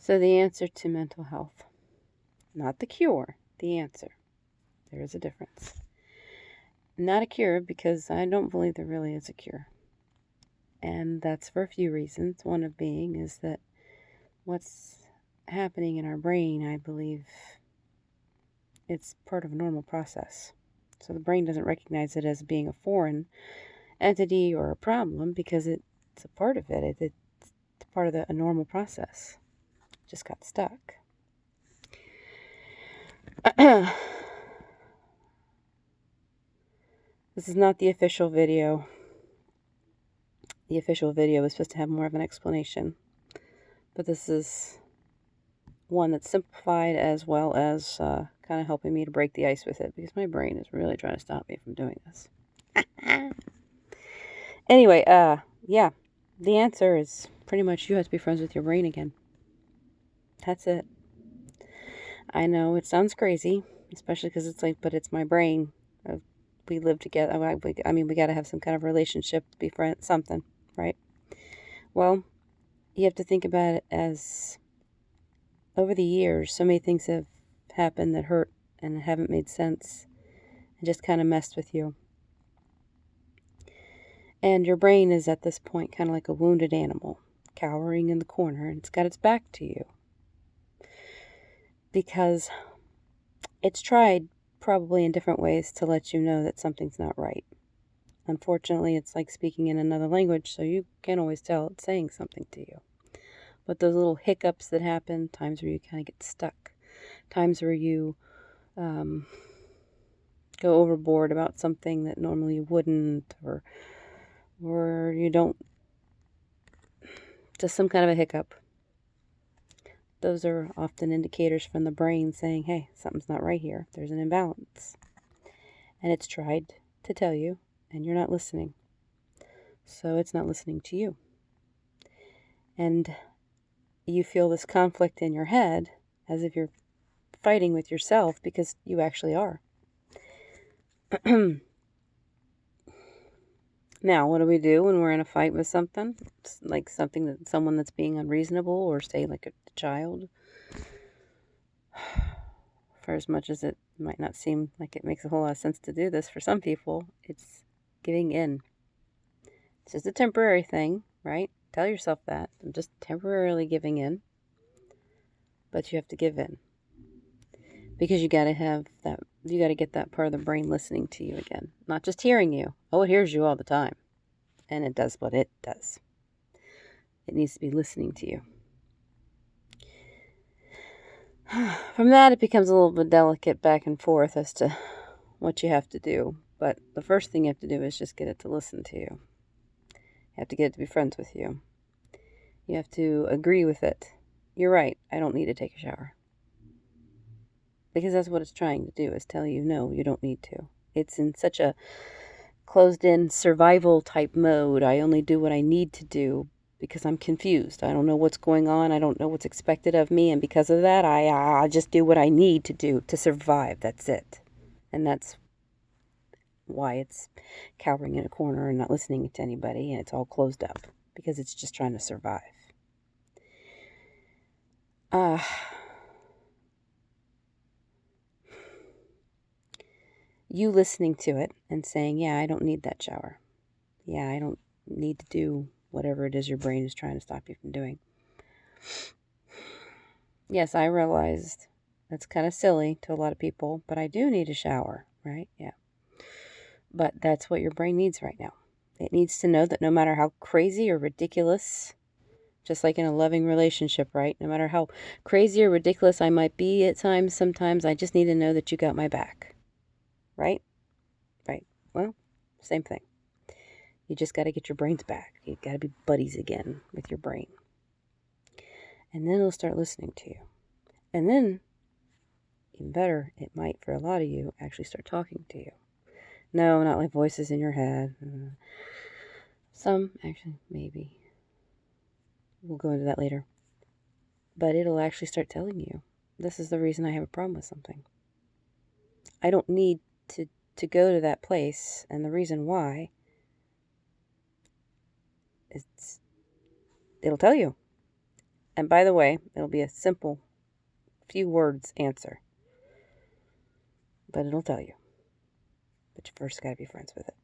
So the answer to mental health, not the cure, the answer. There is a difference. Not a cure, because I don't believe there really is a cure. And that's for a few reasons. One of being is that what's happening in our brain, I believe it's part of a normal process. So the brain doesn't recognize it as being a foreign entity or a problem because it's a part of it. It's part of a normal process. Just got stuck. This is not the official video. The official video is supposed to have more of an explanation. But this is one that's simplified as well as kind of helping me to break the ice with it, because my brain is really trying to stop me from doing this. Anyway, yeah, the answer is pretty much you have to be friends with your brain again. That's it. I know it sounds crazy, especially because it's like, but it's my brain. We live together. I mean, we got to have some kind of relationship to be friends, something, right? Well, you have to think about it as over the years, so many things have happened that hurt and haven't made sense and just kind of messed with you. And your brain is at this point kind of like a wounded animal, cowering in the corner, and it's got its back to you. Because it's tried probably in different ways to let you know that something's not right. Unfortunately, it's like speaking in another language, so you can't always tell it's saying something to you. But those little hiccups that happen, times where you kind of get stuck, times where you go overboard about something that normally you wouldn't, or you don't, just some kind of a hiccup. Those are often indicators from the brain saying, hey, something's not right here. There's an imbalance. And it's tried to tell you, and you're not listening. So it's not listening to you. And you feel this conflict in your head as if you're fighting with yourself, because you actually are. Now, what do we do when we're in a fight with something? It's like someone that's being unreasonable, or say like a child. For as much as it might not seem like it makes a whole lot of sense to do this, for some people, it's giving in. It's just a temporary thing, right? Tell yourself that. I'm just temporarily giving in. But you have to give in. Because you got to get that part of the brain listening to you again. Not just hearing you. Oh, it hears you all the time. And it does what it does. It needs to be listening to you. From that, it becomes a little bit delicate back and forth as to what you have to do. But the first thing you have to do is just get it to listen to you. You have to get it to be friends with you. You have to agree with it. You're right, I don't need to take a shower. Because that's what it's trying to do, is tell you, no, you don't need to. It's in such a closed-in survival type mode. I only do what I need to do because I'm confused. I don't know what's going on. I don't know what's expected of me. And because of that, I just do what I need to do to survive. That's it. And that's why it's cowering in a corner and not listening to anybody. And it's all closed up because it's just trying to survive. You listening to it and saying, yeah, I don't need that shower. Yeah, I don't need to do whatever it is your brain is trying to stop you from doing. Yes, I realized that's kind of silly to a lot of people, but I do need a shower, right? Yeah. But that's what your brain needs right now. It needs to know that no matter how crazy or ridiculous, just like in a loving relationship, right? No matter how crazy or ridiculous I might be at times, sometimes I just need to know that you got my back. Right? Right. Well, same thing. You just got to get your brains back. You got to be buddies again with your brain. And then it'll start listening to you. And then, even better, it might, for a lot of you, actually start talking to you. No, not like voices in your head. Some, actually, maybe. We'll go into that later. But it'll actually start telling you, this is the reason I have a problem with something. I don't need to go to that place, and the reason why, it'll tell you. And by the way, it'll be a simple, few words answer. But it'll tell you. But you first got to be friends with it.